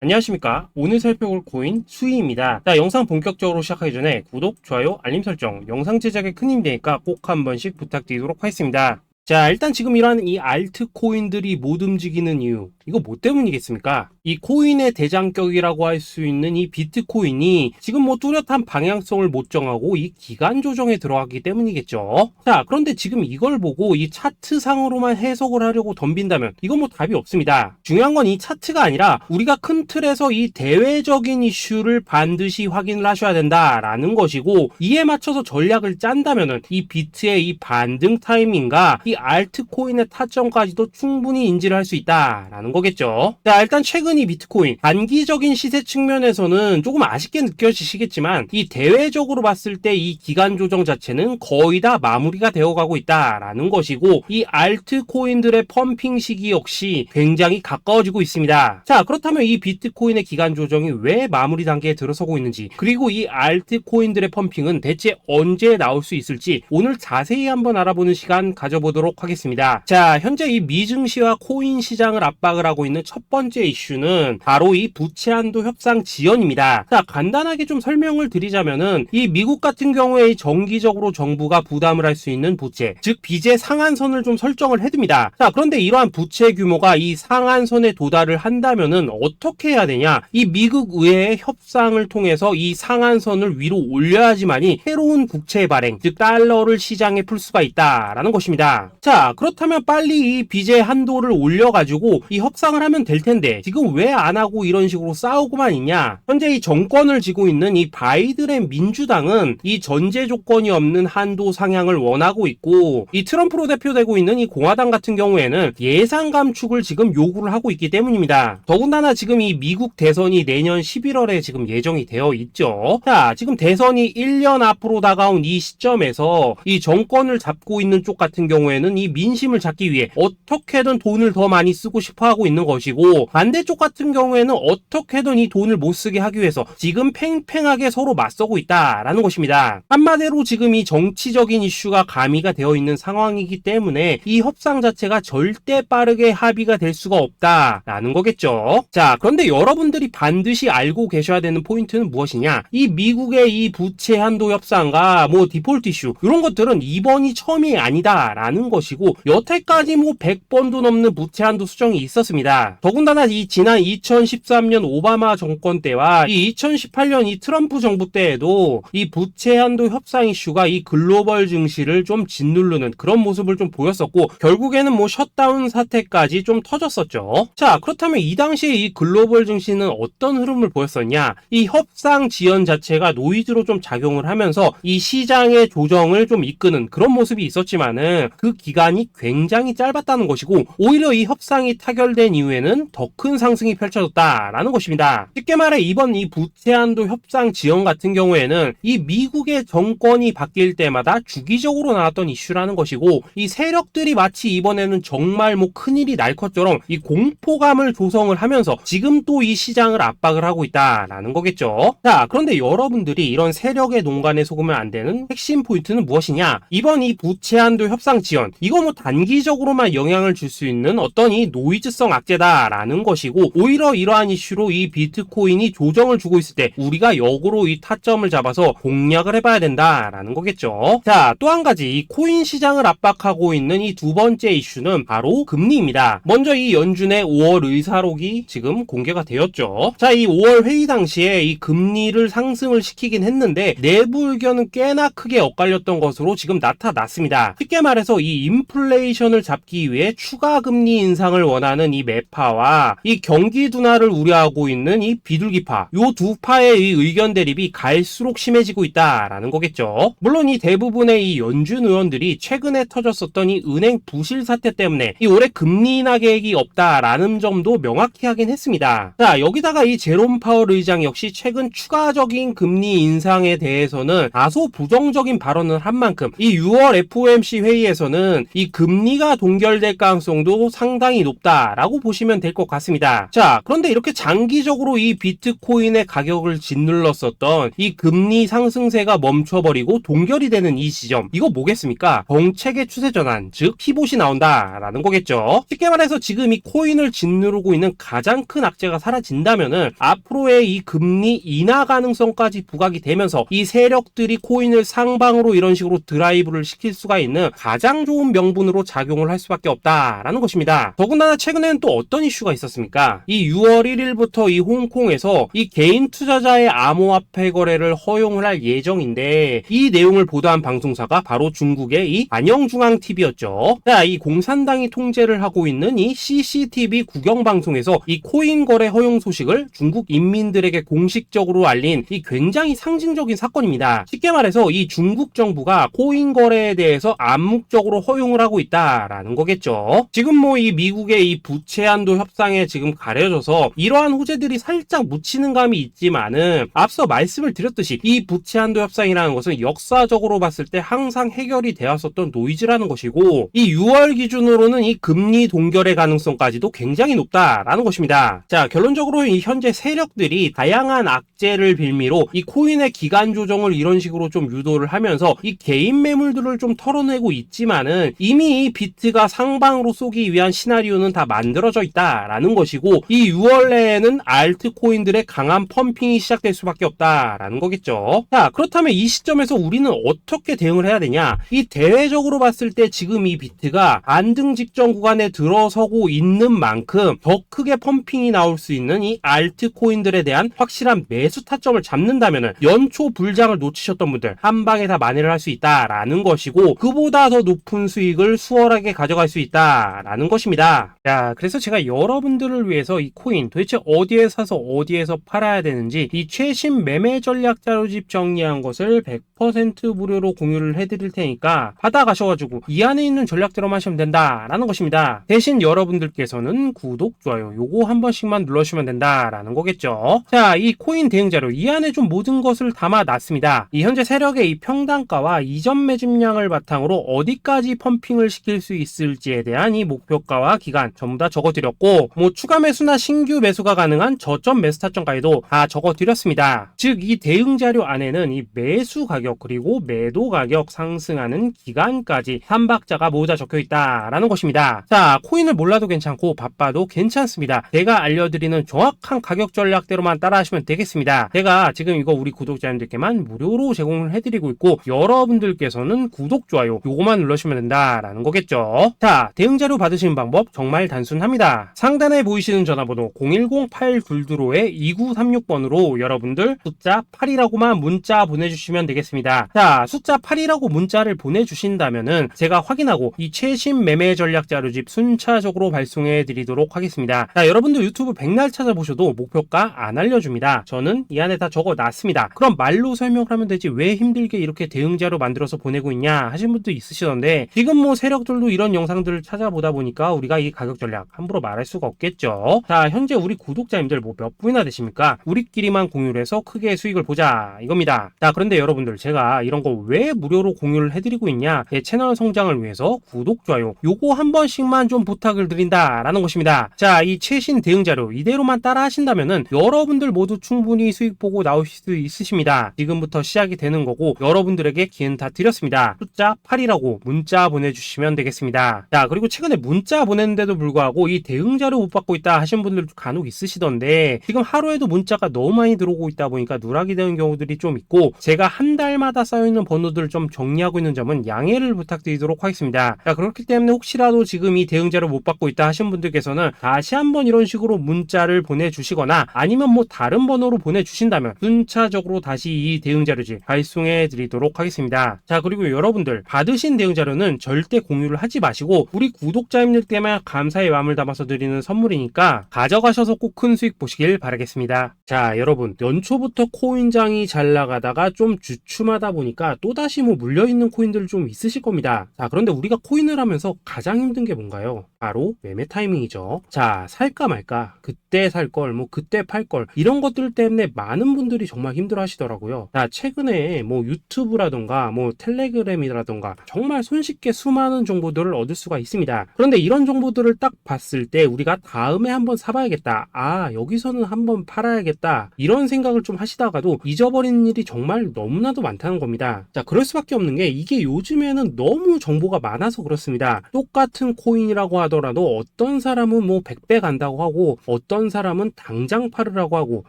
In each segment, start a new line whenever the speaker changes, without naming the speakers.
안녕하십니까. 오늘 살펴볼 코인 수희입니다. 자, 영상 본격적으로 시작하기 전에 구독, 좋아요, 알림 설정, 영상 제작에 큰 힘이 되니까 꼭 한 번씩 부탁드리도록 하겠습니다. 자, 일단 지금 이러한 이 알트코인들이 못 움직이는 이유, 이거 뭐 때문이겠습니까? 이 코인의 대장격이라고 할 수 있는 이 비트코인이 지금 뭐 뚜렷한 방향성을 못 정하고 이 기간 조정에 들어가기 때문이겠죠. 자, 그런데 지금 이걸 보고 이 차트상으로만 해석을 하려고 덤빈다면 이건 뭐 답이 없습니다. 중요한 건 이 차트가 아니라 우리가 큰 틀에서 이 대외적인 이슈를 반드시 확인을 하셔야 된다라는 것이고, 이에 맞춰서 전략을 짠다면은 이 비트의 이 반등 타이밍과 이 알트코인의 타점까지도 충분히 인지를 할 수 있다라는 거겠죠. 자, 일단 최근 이 비트코인 단기적인 시세 측면에서는 조금 아쉽게 느껴지시겠지만 이 대외적으로 봤을 때 이 기간 조정 자체는 거의 다 마무리가 되어가고 있다라는 것이고, 이 알트코인들의 펌핑 시기 역시 굉장히 가까워지고 있습니다. 자, 그렇다면 이 비트코인의 기간 조정이 왜 마무리 단계에 들어서고 있는지, 그리고 이 알트코인들의 펌핑은 대체 언제 나올 수 있을지 오늘 자세히 한번 알아보는 시간 가져보도록 하겠습니다. 자, 현재 이 미증시와 코인 시장을 압박을 하고 있는 첫 번째 이슈는 바로 이 부채 한도 협상 지연입니다. 자, 간단하게 좀 설명을 드리자면은 이 미국 같은 경우에 정기적으로 정부가 부담을 할 수 있는 부채, 즉 빚의 상한선을 좀 설정을 해둡니다. 자, 그런데 이러한 부채 규모가 이 상한선에 도달을 한다면은 어떻게 해야 되냐? 이 미국 의회의 협상을 통해서 이 상한선을 위로 올려야지만이 새로운 국채 발행, 즉 달러를 시장에 풀 수가 있다라는 것입니다. 자, 그렇다면 빨리 이 빚의 한도를 올려가지고 이 협상을 하면 될 텐데 지금 왜 안 하고 이런 식으로 싸우고만 있냐? 현재 이 정권을 쥐고 있는 이 바이든의 민주당은 이 전제 조건이 없는 한도 상향을 원하고 있고, 이 트럼프로 대표되고 있는 이 공화당 같은 경우에는 예산 감축을 지금 요구를 하고 있기 때문입니다. 더군다나 지금 이 미국 대선이 내년 11월에 지금 예정이 되어 있죠. 자, 지금 대선이 1년 앞으로 다가온 이 시점에서 이 정권을 잡고 있는 쪽 같은 경우에는 이 민심을 잡기 위해 어떻게든 돈을 더 많이 쓰고 싶어 하고 있는 것이고, 반대쪽 같은 경우에는 어떻게든 이 돈을 못 쓰게 하기 위해서 지금 팽팽하게 서로 맞서고 있다라는 것입니다. 한마디로 지금 이 정치적인 이슈가 가미가 되어 있는 상황이기 때문에 이 협상 자체가 절대 빠르게 합의가 될 수가 없다라는 거겠죠. 자, 그런데 여러분들이 반드시 알고 계셔야 되는 포인트는 무엇이냐? 이 미국의 이 부채 한도 협상과 뭐 디폴트 이슈, 이런 것들은 이번이 처음이 아니다라는 것이고, 여태까지 뭐 100번도 넘는 부채 한도 수정이 있었습니다. 더군다나 이 지난 2013년 오바마 정권 때와 이 2018년 이 트럼프 정부 때에도 이 부채 한도 협상 이슈가 이 글로벌 증시를 좀 짓누르는 그런 모습을 좀 보였었고, 결국에는 뭐 셧다운 사태까지 좀 터졌었죠. 자, 그렇다면 이 당시에 이 글로벌 증시는 어떤 흐름을 보였었냐? 이 협상 지연 자체가 노이즈로 좀 작용을 하면서 이 시장의 조정을 좀 이끄는 그런 모습이 있었지만은 그 기간이 굉장히 짧았다는 것이고, 오히려 이 협상이 타결된 이후에는 더 큰 상승이 펼쳐졌다라는 것입니다. 쉽게 말해 이번 이 부채 한도 협상 지연 같은 경우에는 이 미국의 정권이 바뀔 때마다 주기적으로 나왔던 이슈라는 것이고, 이 세력들이 마치 이번에는 정말 뭐 큰일이 날 것처럼 이 공포감을 조성을 하면서 지금 또 이 시장을 압박을 하고 있다라는 거겠죠. 자, 그런데 여러분들이 이런 세력의 농간에 속으면 안 되는 핵심 포인트는 무엇이냐? 이번 이 부채 한도 협상 지연, 이거 뭐 단기적으로만 영향을 줄 수 있는 어떤 이 노이즈성 악재다라는 것이고, 오히려 이러한 이슈로 이 비트코인이 조정을 주고 있을 때 우리가 역으로 이 타점을 잡아서 공략을 해봐야 된다라는 거겠죠. 자, 또 한 가지 이 코인 시장을 압박하고 있는 이 두 번째 이슈는 바로 금리입니다. 먼저 이 연준의 5월 의사록이 지금 공개가 되었죠. 자, 이 5월 회의 당시에 이 금리를 상승을 시키긴 했는데 내부 의견은 꽤나 크게 엇갈렸던 것으로 지금 나타났습니다. 쉽게 말해서 이 인플레이션을 잡기 위해 추가 금리 인상을 원하는 이 매파와 이 경기 둔화를 우려하고 있는 이 비둘기파, 요 두 파의 이 의견 대립이 갈수록 심해지고 있다라는 거겠죠. 물론 이 대부분의 이 연준 의원들이 최근에 터졌었던 이 은행 부실 사태 때문에 이 올해 금리 인하 계획이 없다라는 점도 명확히 하긴 했습니다. 자, 여기다가 이 제롬 파월 의장 역시 최근 추가적인 금리 인상에 대해서는 다소 부정적인 발언을 한 만큼 이 6월 FOMC 회의에서는 이 금리가 동결될 가능성도 상당히 높다라고 보시면 될 것 같습니다. 것입니다. 자, 그런데 이렇게 장기적으로 이 비트코인의 가격을 짓눌렀었던 이 금리 상승세가 멈춰버리고 동결이 되는 이 지점, 이거 뭐겠습니까? 정책의 추세 전환, 즉 피봇이 나온다라는 거겠죠. 쉽게 말해서 지금 이 코인을 짓누르고 있는 가장 큰 악재가 사라진다면은 앞으로의 이 금리 인하 가능성까지 부각이 되면서 이 세력들이 코인을 상방으로 이런 식으로 드라이브를 시킬 수가 있는 가장 좋은 명분으로 작용을 할 수밖에 없다라는 것입니다. 더군다나 최근에는 또 어떤 이슈가 있었습니까? 이 6월 1일부터 이 홍콩에서 이 개인 투자자의 암호화폐 거래를 허용을 할 예정인데, 이 내용을 보도한 방송사가 바로 중국의 이 안영중앙TV였죠. 자, 이 공산당이 통제를 하고 있는 이 CCTV 국영방송에서 이 코인 거래 허용 소식을 중국 인민들에게 공식적으로 알린 이 굉장히 상징적인 사건입니다. 쉽게 말해서 이 중국 정부가 코인 거래에 대해서 암묵적으로 허용을 하고 있다라는 거겠죠. 지금 뭐 이 미국의 이 부채 한도 협상에 지금 가려져서 이러한 호재들이 살짝 묻히는 감이 있지만은, 앞서 말씀을 드렸듯이 이 부채 한도 협상이라는 것은 역사적으로 봤을 때 항상 해결이 되었었던 노이즈라는 것이고, 이 6월 기준으로는 이 금리 동결의 가능성까지도 굉장히 높다라는 것입니다. 자, 결론적으로 이 현재 세력들이 다양한 악재를 빌미로 이 코인의 기간 조정을 이런 식으로 좀 유도를 하면서 이 개인 매물들을 좀 털어내고 있지만은, 이미 이 비트가 상방으로 쏘기 위한 시나리오는 다 만들어져 있다라는 것이고, 이 6월 내에는 알트코인들의 강한 펌핑이 시작될 수밖에 없다라는 거겠죠. 자, 그렇다면 이 시점에서 우리는 어떻게 대응을 해야 되냐? 이 대외적으로 봤을 때 지금 이 비트가 안등 직전 구간에 들어서고 있는 만큼 더 크게 펌핑이 나올 수 있는 이 알트코인들에 대한 확실한 매수 타점을 잡는다면은 연초 불장을 놓치셨던 분들 한 방에 다 만회를 할 수 있다라는 것이고, 그보다 더 높은 수익을 수월하게 가져갈 수 있다라는 것입니다. 자, 그래서 제가 여러분들을 위해서 이 코인 도대체 어디에 사서 어디에서 팔아야 되는지 이 최신 매매 전략 자료집 정리한 것을 100% 무료로 공유를 해드릴 테니까 받아가셔가지고 이 안에 있는 전략대로만 하시면 된다라는 것입니다. 대신 여러분들께서는 구독, 좋아요 요거 한 번씩만 눌러주시면 된다라는 거겠죠. 자, 이 코인 대응 자료 이 안에 좀 모든 것을 담아놨습니다. 이 현재 세력의 이 평단가와 이전 매집량을 바탕으로 어디까지 펌핑을 시킬 수 있을지에 대한 이 목표가와 기간 전부 다 적어드렸고, 뭐 추가 매수나 신규 매수가 가능한 저점 매수 타점까지도 다 적어드렸습니다. 즉 이 대응 자료 안에는 이 매수 가격 그리고 매도 가격 상승하는 기간까지 3박자가 모두 다 적혀있다라는 것입니다. 자, 코인을 몰라도 괜찮고 바빠도 괜찮습니다. 제가 알려드리는 정확한 가격 전략대로만 따라하시면 되겠습니다. 제가 지금 이거 우리 구독자님들께만 무료로 제공을 해드리고 있고, 여러분들께서는 구독, 좋아요 요거만 눌러주시면 된다라는 거겠죠. 자, 대응 자료 받으시는 방법 정말 단순합니다. 상단에 보이시는 전화번호 010-822-2936번으로 여러분들 숫자 8이라고만 문자 보내주시면 되겠습니다. 자, 숫자 8이라고 문자를 보내주신다면은 제가 확인하고 이 최신 매매 전략 자료집 순차적으로 발송해 드리도록 하겠습니다. 자, 여러분들 유튜브 백날 찾아보셔도 목표가 안 알려줍니다. 저는 이 안에 다 적어놨습니다. 그럼 말로 설명을 하면 되지 왜 힘들게 이렇게 대응 자료 만들어서 보내고 있냐 하신 분도 있으시던데, 지금 뭐 세력들도 이런 영상들을 찾아보다 보니까 우리가 이 가격 전략 함부로 말할 수가 없겠죠. 자, 현재 우리 구독자님들 뭐 몇 분이나 되십니까? 우리끼리만 공유를 해서 크게 수익을 보자 이겁니다. 자, 그런데 여러분들 제가 이런 거 왜 무료로 공유를 해드리고 있냐? 제 채널 성장을 위해서 구독, 좋아요 요거 한 번씩만 좀 부탁을 드린다라는 것입니다. 자, 이 최신 대응 자료 이대로만 따라 하신다면은 여러분들 모두 충분히 수익 보고 나오실 수 있으십니다. 지금부터 시작이 되는 거고, 여러분들에게 기회는 다 드렸습니다. 숫자 8이라고 문자 보내주시면 되겠습니다. 자, 그리고 최근에 문자 보냈는데도 불구하고 이 대응 자료 못 받고 있다 하신 분들도 간혹 있으시던데, 지금 하루에도 문자가 너무 많이 들어오고 있다 보니까 누락이 되는 경우들이 좀 있고, 제가 한 달마다 쌓여있는 번호들을 좀 정리하고 있는 점은 양해를 부탁드리도록 하겠습니다. 자, 그렇기 때문에 혹시라도 지금 이 대응 자료 못 받고 있다 하신 분들께서는 다시 한번 이런 식으로 문자를 보내주시거나 아니면 뭐 다른 번호로 보내주신다면 순차적으로 다시 이 대응 자료집 발송해 드리도록 하겠습니다. 자, 그리고 여러분들 받으신 대응 자료는 절대 공유를 하지 마시고 우리 구독자님들께만 감사의 마음을 담아서 드리는 선물이니까 가져가셔서 꼭 큰 수익 보시길 바라겠습니다. 자, 여러분 연초부터 코인장이 잘 나가다가 좀 주춤하다 보니까 또다시 뭐 물려있는 코인들 좀 있으실 겁니다. 자, 그런데 우리가 코인을 하면서 가장 힘든 게 뭔가요? 바로 매매 타이밍이죠. 자, 살까 말까, 그때 살 걸, 뭐 그때 팔 걸, 이런 것들 때문에 많은 분들이 정말 힘들어 하시더라고요. 자, 최근에 뭐 유튜브라던가 뭐 텔레그램이라던가 정말 손쉽게 수많은 정보들을 얻을 수가 있습니다. 그런데 이런 정보들을 딱 봤을 때 우리가 다음에 다음에 한번 사봐야겠다. 아, 여기서는 한번 팔아야겠다. 이런 생각을 좀 하시다가도 잊어버리는 일이 정말 너무나도 많다는 겁니다. 자, 그럴 수밖에 없는 게 이게 요즘에는 너무 정보가 많아서 그렇습니다. 똑같은 코인이라고 하더라도 어떤 사람은 뭐 100배 간다고 하고 어떤 사람은 당장 팔으라고 하고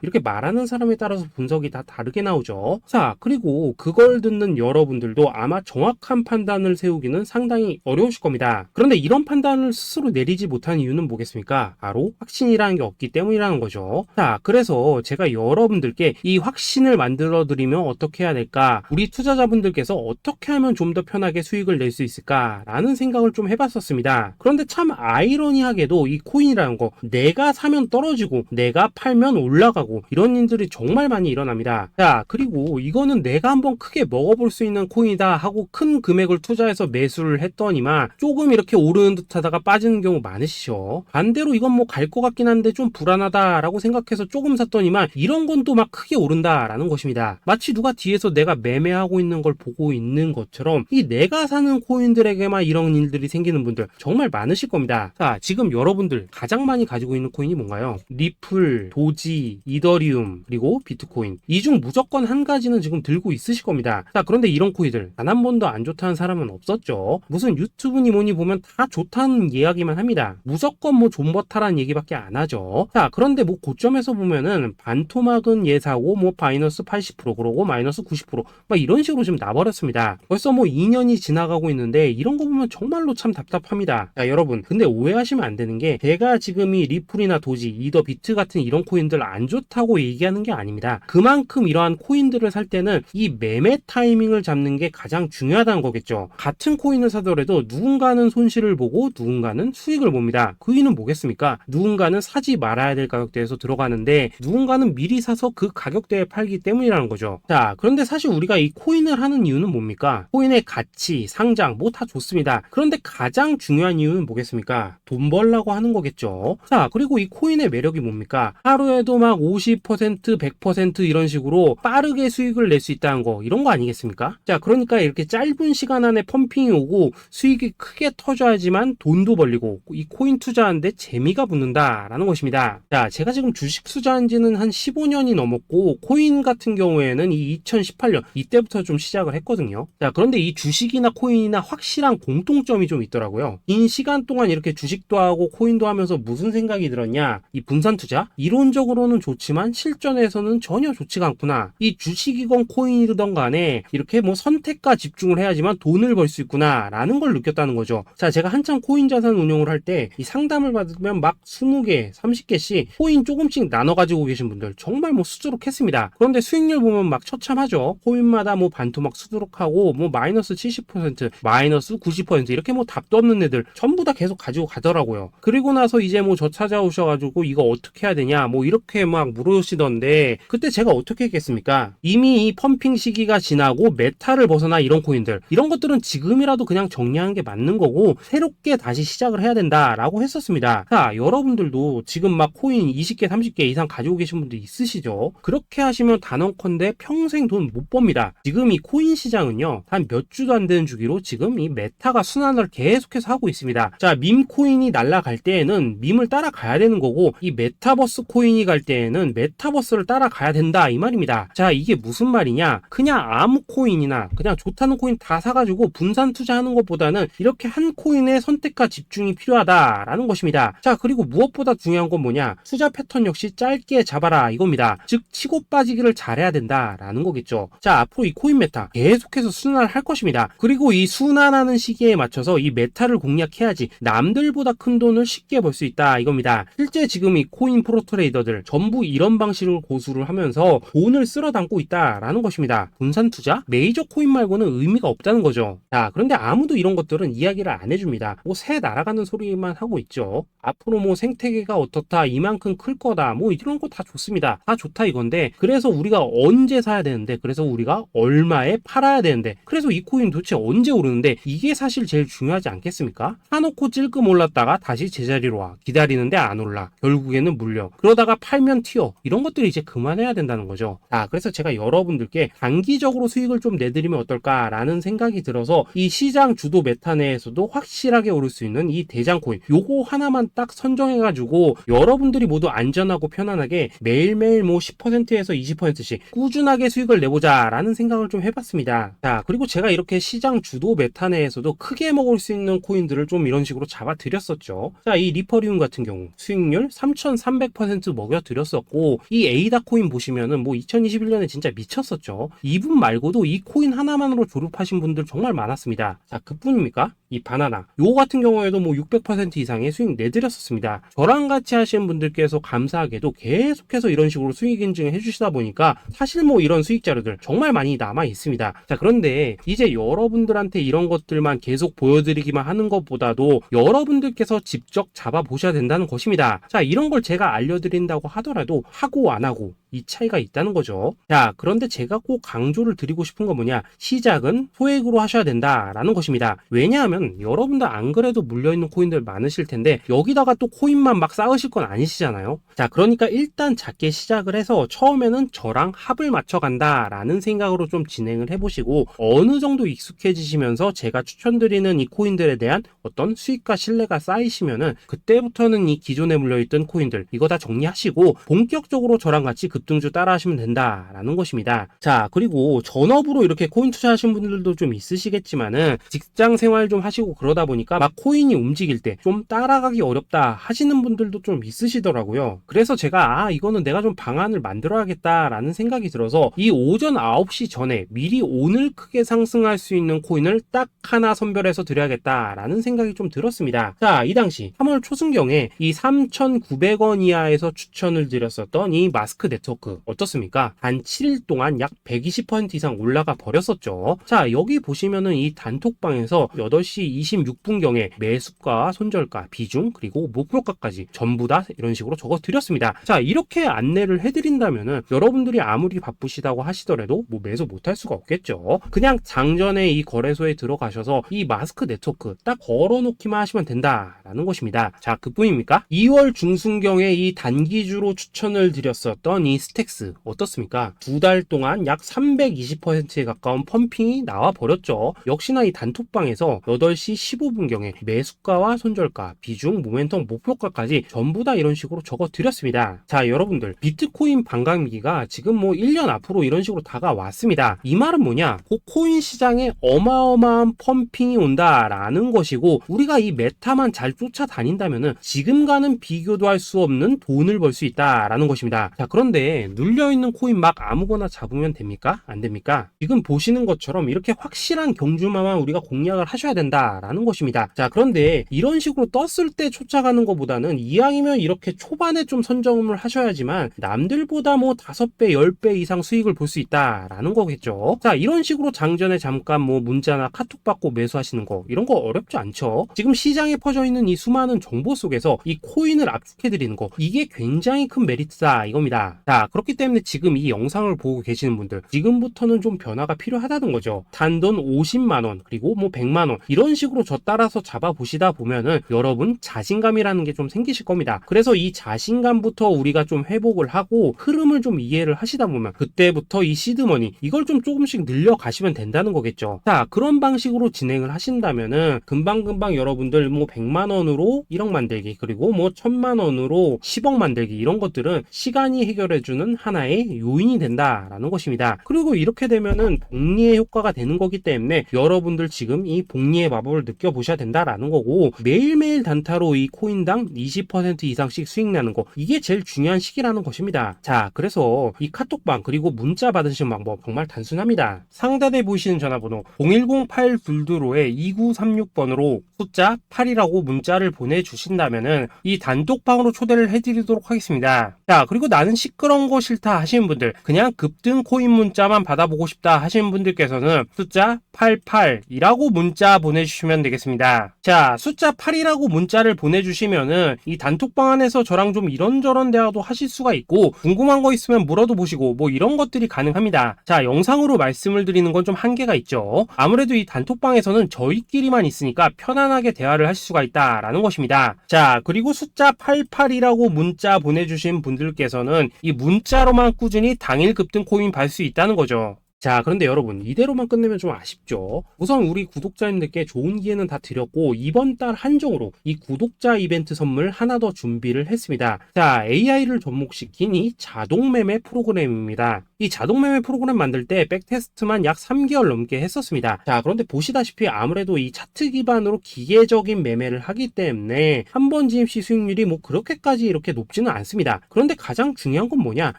이렇게 말하는 사람에 따라서 분석이 다 다르게 나오죠. 자, 그리고 그걸 듣는 여러분들도 아마 정확한 판단을 세우기는 상당히 어려우실 겁니다. 그런데 이런 판단을 스스로 내리지 못한 이유는 뭐겠습니까? 바로 확신이라는 게 없기 때문이라는 거죠. 자, 그래서 제가 여러분들께 이 확신을 만들어 드리면 어떻게 해야 될까? 우리 투자자분들께서 어떻게 하면 좀 더 편하게 수익을 낼 수 있을까? 라는 생각을 좀 해봤었습니다. 그런데 참 아이러니하게도 이 코인이라는 거 내가 사면 떨어지고 내가 팔면 올라가고 이런 일들이 정말 많이 일어납니다. 자, 그리고 이거는 내가 한번 크게 먹어볼 수 있는 코인이다 하고 큰 금액을 투자해서 매수를 했더니만 조금 이렇게 오르는 듯 하다가 빠지는 경우 많으시죠. 반대로 이건 뭐 갈 것 같긴 한데 좀 불안하다라고 생각해서 조금 샀더니만 이런 건 또 막 크게 오른다라는 것입니다. 마치 누가 뒤에서 내가 매매하고 있는 걸 보고 있는 것처럼 이 내가 사는 코인들에게만 이런 일들이 생기는 분들 정말 많으실 겁니다. 자, 지금 여러분들 가장 많이 가지고 있는 코인이 뭔가요? 리플, 도지, 이더리움, 그리고 비트코인. 이 중 무조건 한 가지는 지금 들고 있으실 겁니다. 자, 그런데 이런 코인들 단 한 번도 안 좋다는 사람은 없었죠. 무슨 유튜브니 뭐니 보면 다 좋다는 이야기만 합니다. 무조건 뭐 존버타라는 얘기밖에 안 하죠. 자, 그런데 뭐 고점에서 보면은 반토막은 예사고 뭐 마이너스 80% 그러고 마이너스 90% 막 이런 식으로 지금 나버렸습니다. 벌써 뭐 2년이 지나가고 있는데 이런 거 보면 정말로 참 답답합니다. 자, 여러분 근데 오해하시면 안 되는 게 제가 지금 이 리플이나 도지, 이더 비트 같은 이런 코인들 안 좋다고 얘기하는 게 아닙니다. 그만큼 이러한 코인들을 살 때는 이 매매 타이밍을 잡는 게 가장 중요하다는 거겠죠. 같은 코인을 사더라도 누군가는 손실을 보고 누군가는 수익을 봅니다. 그 이유는 뭐겠습니까? 누군가는 사지 말아야 될 가격대에서 들어가는데 누군가는 미리 사서 그 가격대에 팔기 때문이라는 거죠. 자, 그런데 사실 우리가 이 코인을 하는 이유는 뭡니까? 코인의 가치, 상장 뭐 다 좋습니다. 그런데 가장 중요한 이유는 뭐겠습니까? 돈 벌라고 하는 거겠죠. 자, 그리고 이 코인의 매력이 뭡니까? 하루에도 막 50%, 100% 이런 식으로 빠르게 수익을 낼 수 있다는 거 이런 거 아니겠습니까? 자, 그러니까 이렇게 짧은 시간 안에 펌핑이 오고 수익이 크게 터져야지만 돈도 벌리고 이 코인 투자하는데 재미가 붙는다라는 것입니다. 자, 제가 지금 주식 투자한 지는 한 15년이 넘었고 코인 같은 경우에는 이 2018년 이때부터 좀 시작을 했거든요. 자, 그런데 이 주식이나 코인이나 확실한 공통점이 좀 있더라고요. 긴 시간 동안 이렇게 주식도 하고 코인도 하면서 무슨 생각이 들었냐? 이 분산 투자? 이론적으로는 좋지만 실전에서는 전혀 좋지가 않구나. 이 주식이건 코인이든 간에 이렇게 뭐 선택과 집중을 해야지만 돈을 벌 수 있구나 라는 걸 느꼈다는 거죠. 자, 제가 한참 코인 자산 운용을 할 때 이 상담을 받으면 막 20개, 30개씩 코인 조금씩 나눠 가지고 계신 분들 정말 뭐 수두룩했습니다. 그런데 수익률 보면 막 처참하죠. 코인마다 뭐 반토막 수두룩하고 뭐 마이너스 70%, 마이너스 90% 이렇게 뭐 답도 없는 애들 전부 다 계속 가지고 가더라고요. 그리고 나서 이제 뭐 저 찾아오셔가지고 이거 어떻게 해야 되냐 뭐 이렇게 막 물으시던데 그때 제가 어떻게 했겠습니까? 이미 이 펌핑 시기가 지나고 메타를 벗어나 이런 코인들 이런 것들은 지금이라도 그냥 정리하는 게 맞는 거고 새롭게 다시 시작을 해야 된다라고 했었습니다. 자, 여러분들도 지금 막 코인 20개, 30개 이상 가지고 계신 분들 있으시죠? 그렇게 하시면 단언컨대 평생 돈 못 법니다. 지금 이 코인 시장은요 한 몇 주도 안 되는 주기로 지금 이 메타가 순환을 계속해서 하고 있습니다. 자, 밈 코인이 날아갈 때에는 밈을 따라가야 되는 거고 이 메타버스 코인이 갈 때에는 메타버스를 따라가야 된다 이 말입니다. 자, 이게 무슨 말이냐? 그냥 아무 코인이나 그냥 좋다는 코인 다 사가지고 분산 투자하는 것보다는 이렇게 한 코인에 선택과 집중이 필요하다라는 것입니다. 자, 그리고 무엇보다 중요한 건 뭐냐? 투자 패턴 역시 짧게 잡아라 이겁니다. 즉 치고 빠지기를 잘해야 된다라는 거겠죠. 자, 앞으로 이 코인 메타 계속해서 순환을 할 것입니다. 그리고 이 순환하는 시기에 맞춰서 이 메타를 공략해야지 남들보다 큰 돈을 쉽게 벌 수 있다 이겁니다. 실제 지금 이 코인 프로 트레이더들 전부 이런 방식을 고수를 하면서 돈을 쓸어 담고 있다라는 것입니다. 분산 투자? 메이저 코인 말고는 의미가 없다는 거죠. 자, 그런데 아무도 이런 것들은 이야기를 안 해줍니다. 뭐 새 날아가는 소리만 하고 있죠. 앞으로 뭐 생태계가 어떻다, 이만큼 클 거다, 뭐 이런 거 다 좋습니다. 다 좋다 이건데 그래서 우리가 언제 사야 되는데 그래서 우리가 얼마에 팔아야 되는데 그래서 이 코인 도대체 언제 오르는데 이게 사실 제일 중요하지 않겠습니까? 사놓고 찔끔 올랐다가 다시 제자리로 와 기다리는데 안 올라 결국에는 물려 그러다가 팔면 튀어 이런 것들이 이제 그만해야 된다는 거죠. 자, 그래서 제가 여러분들께 단기적으로 수익을 좀 내드리면 어떨까라는 생각이 들어서 이 시장 주도 메타 내에서도 확실하게 오를 수 있는 이 대장 코인 요거 하나만 딱 선정해 설정해가지고 여러분들이 모두 안전하고 편안하게 매일매일 뭐 10%에서 20%씩 꾸준하게 수익을 내보자 라는 생각을 좀 해봤습니다. 자, 그리고 제가 이렇게 시장 주도 메타 내에서도 크게 먹을 수 있는 코인들을 좀 이런 식으로 잡아드렸었죠. 자, 이 리퍼리움 같은 경우 수익률 3300% 먹여드렸었고, 이 에이다 코인 보시면은 뭐 2021년에 진짜 미쳤었죠. 이분 말고도 이 코인 하나만으로 졸업하신 분들 정말 많았습니다. 자, 그뿐입니까? 이 바나나 요거 같은 경우에도 뭐 600% 이상의 수익 내드렸었습니다. 저랑 같이 하시는 분들께서 감사하게도 계속해서 이런 식으로 수익 인증을 해주시다 보니까 사실 뭐 이런 수익 자료들 정말 많이 남아 있습니다. 자, 그런데 이제 여러분들한테 이런 것들만 계속 보여드리기만 하는 것보다도 여러분들께서 직접 잡아보셔야 된다는 것입니다. 자, 이런 걸 제가 알려드린다고 하더라도 하고 안 하고 이 차이가 있다는 거죠. 자, 그런데 제가 꼭 강조를 드리고 싶은 건 뭐냐, 시작은 소액으로 하셔야 된다라는 것입니다. 왜냐하면 여러분들 안 그래도 물려있는 코인들 많으실 텐데 여기다가 또 코인만 막 쌓으실 건 아니시잖아요. 자, 그러니까 일단 작게 시작을 해서 처음에는 저랑 합을 맞춰 간다라는 생각으로 좀 진행을 해보시고, 어느 정도 익숙해지시면서 제가 추천드리는 이 코인들에 대한 어떤 수익과 신뢰가 쌓이시면은 그때부터는 이 기존에 물려있던 코인들 이거 다 정리하시고 본격적으로 저랑 같이 급등주 따라 하시면 된다라는 것입니다. 자, 그리고 전업으로 이렇게 코인 투자하시는 분들도 좀 있으시겠지만은 직장 생활 좀 하시고 그러다 보니까 막 코인이 움직일 때 좀 따라가기 어렵다 하시는 분들도 좀 있으시더라고요. 그래서 제가 이거는 내가 좀 방안을 만들어야겠다라는 생각이 들어서 이 오전 9시 전에 미리 오늘 크게 상승할 수 있는 코인을 딱 하나 선별해서 드려야겠다라는 생각이 좀 들었습니다. 자, 이 당시 3월 초순경에 이 3,900원 이하에서 추천을 드렸었던 이 마스크 네트워크 어떻습니까? 단 7일 동안 약 120% 이상 올라가 버렸었죠. 자, 여기 보시면은 이 단톡방에서 8시 26분경에 매수가, 손절가, 비중, 그리고 목표가까지 전부 다 이런 식으로 적어 드렸습니다. 자, 이렇게 안내를 해드린다면은 여러분들이 아무리 바쁘시다고 하시더라도 뭐 매수 못할 수가 없겠죠. 그냥 장전에 이 거래소에 들어가셔서 이 마스크 네트워크 딱 걸어놓기만 하시면 된다라는 것입니다. 자, 그뿐입니까? 2월 중순경에 이 단기주로 추천을 드렸었던 이 스택스 어떻습니까? 2달 동안 약 320%에 가까운 펌핑이 나와 버렸죠. 역시나 이 단톡방에서 8시 15분경에 매수가와 손절가, 비중, 모멘텀, 목표가까지 전부 다 이런 식으로 적어 드렸습니다. 자, 여러분들 비트코인 반감기가 지금 뭐 1년 앞으로 이런 식으로 다가왔습니다. 이 말은 뭐냐? 코인 시장에 어마어마한 펌핑이 온다라는 것이고, 우리가 이 메타만 잘 쫓아다닌다면은 지금과는 비교도 할 수 없는 돈을 벌 수 있다라는 것입니다. 자, 그런데 눌려있는 코인 막 아무거나 잡으면 됩니까? 안 됩니까? 지금 보시는 것처럼 이렇게 확실한 경주마만 우리가 공략을 하셔야 된다라는 것입니다. 자, 그런데 이런 식으로 떴을 때 쫓아가는 것보다는 이왕이면 이렇게 초반에 좀 선점을 하셔야지만 남들보다 뭐 5배, 10배 이상 수익을 볼 수 있다라는 거겠죠. 자, 이런 식으로 장전에 잠깐 뭐 문자나 카톡 받고 매수하시는 거 이런 거 어렵지 않죠. 지금 시장에 퍼져 있는 이 수많은 정보 속에서 이 코인을 압축해드리는 거, 이게 굉장히 큰 메리트다 이겁니다. 자, 그렇기 때문에 지금 이 영상을 보고 계시는 분들 지금부터는 좀 변화가 필요하다는 거죠. 단돈 50만원 그리고 뭐 100만원 이런 식으로 저 따라서 잡아보시다 보면은 여러분 자신감이라는 게 좀 생기실 겁니다. 그래서 이 자신감부터 우리가 좀 회복을 하고 흐름을 좀 이해를 하시다 보면 그때부터 이 시드머니 이걸 좀 조금씩 늘려가시면 된다는 거겠죠. 자, 그런 방식으로 진행을 하신다면은 금방금방 여러분들 뭐 100만원으로 1억 만들기 그리고 뭐 1000만원으로 10억 만들기 이런 것들은 시간이 해결해주는 하나의 요인이 된다라는 것입니다. 그리고 이렇게 되면은 복리의 효과가 되는 거기 때문에 여러분들 지금 이 복리의 마법을 느껴보셔야 된다라는 거고, 매일매일 단타로 이 코인당 20% 이상씩 수익 나는 거, 이게 제일 중요한 시기라는 것입니다. 자, 그래서 이 카톡방 그리고 문자 받으시는 방법 정말 단순합니다. 상단에 보이시는 전화번호 010-822-2936번으로 숫자 8이라고 문자를 보내주신다면은 이 단톡방으로 초대를 해드리도록 하겠습니다. 자, 그리고 나는 시끄러운 거 싫다 하시는 분들, 그냥 급등 코인 문자만 받아보고 싶다 하시는 분들께서는 숫자 88이라고 문자 보내주시면 되겠습니다. 자, 숫자 8이라고 문자를 보내주시면은 이 단톡방 안에서 저랑 좀 이런저런 대화도 하실 수가 있고, 궁금한 거 있으면 물어도 보시고 뭐 이런 것들이 가능합니다. 자, 영상으로 말씀을 드리는 건 좀 한계가 있죠. 아무래도 이 단톡방에서는 저희끼리만 있으니까 편안하게 대화를 하실 수가 있다라는 것입니다. 자, 그리고 숫자 88이라고 문자 보내주신 분들께서는 이 문자로만 꾸준히 당일 급등 코인 받을 수 있다는 거죠. 자, 그런데 여러분, 이대로만 끝내면 좀 아쉽죠? 우선 우리 구독자님들께 좋은 기회는 다 드렸고, 이번 달 한정으로 이 구독자 이벤트 선물 하나 더 준비를 했습니다. 자, AI를 접목시킨 이 자동 매매 프로그램입니다. 이 자동 매매 프로그램 만들 때 백테스트만 약 3개월 넘게 했었습니다. 자, 그런데 보시다시피 아무래도 이 차트 기반으로 기계적인 매매를 하기 때문에 한 번 진입 시 수익률이 뭐 그렇게까지 이렇게 높지는 않습니다. 그런데 가장 중요한 건 뭐냐?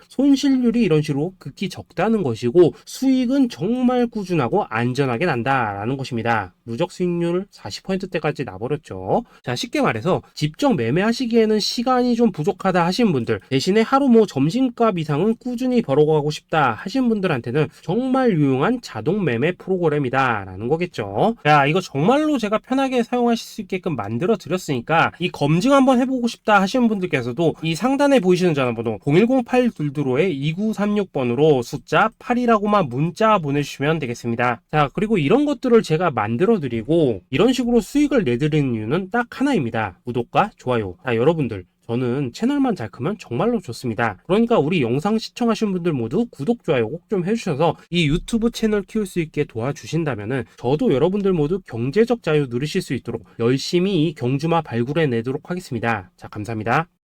손실률이 이런 식으로 극히 적다는 것이고, 수익은 정말 꾸준하고 안전하게 난다라는 것입니다. 누적 수익률 40%대까지 나버렸죠. 자, 쉽게 말해서 직접 매매하시기에는 시간이 좀 부족하다 하신 분들, 대신에 하루 뭐 점심값 이상은 꾸준히 벌어가고 싶다 하신 분들한테는 정말 유용한 자동 매매 프로그램이다 라는 거겠죠. 자, 이거 정말로 제가 편하게 사용하실 수 있게끔 만들어 드렸으니까 이 검증 한번 해보고 싶다 하시는 분들께서도 이 상단에 보이시는 전화번호 010-8222-2936번으로 숫자 8이라고만 문자 보내주시면 되겠습니다. 자, 그리고 이런 것들을 제가 만들어 드리고 이런 식으로 수익을 내드리는 이유는 딱 하나입니다. 구독과 좋아요. 자, 여러분들, 저는 채널만 잘 크면 정말로 좋습니다. 그러니까 우리 영상 시청하신 분들 모두 구독, 좋아요 꼭 좀 해주셔서 이 유튜브 채널 키울 수 있게 도와주신다면은 저도 여러분들 모두 경제적 자유 누리실 수 있도록 열심히 이 경주마 발굴해 내도록 하겠습니다. 자, 감사합니다.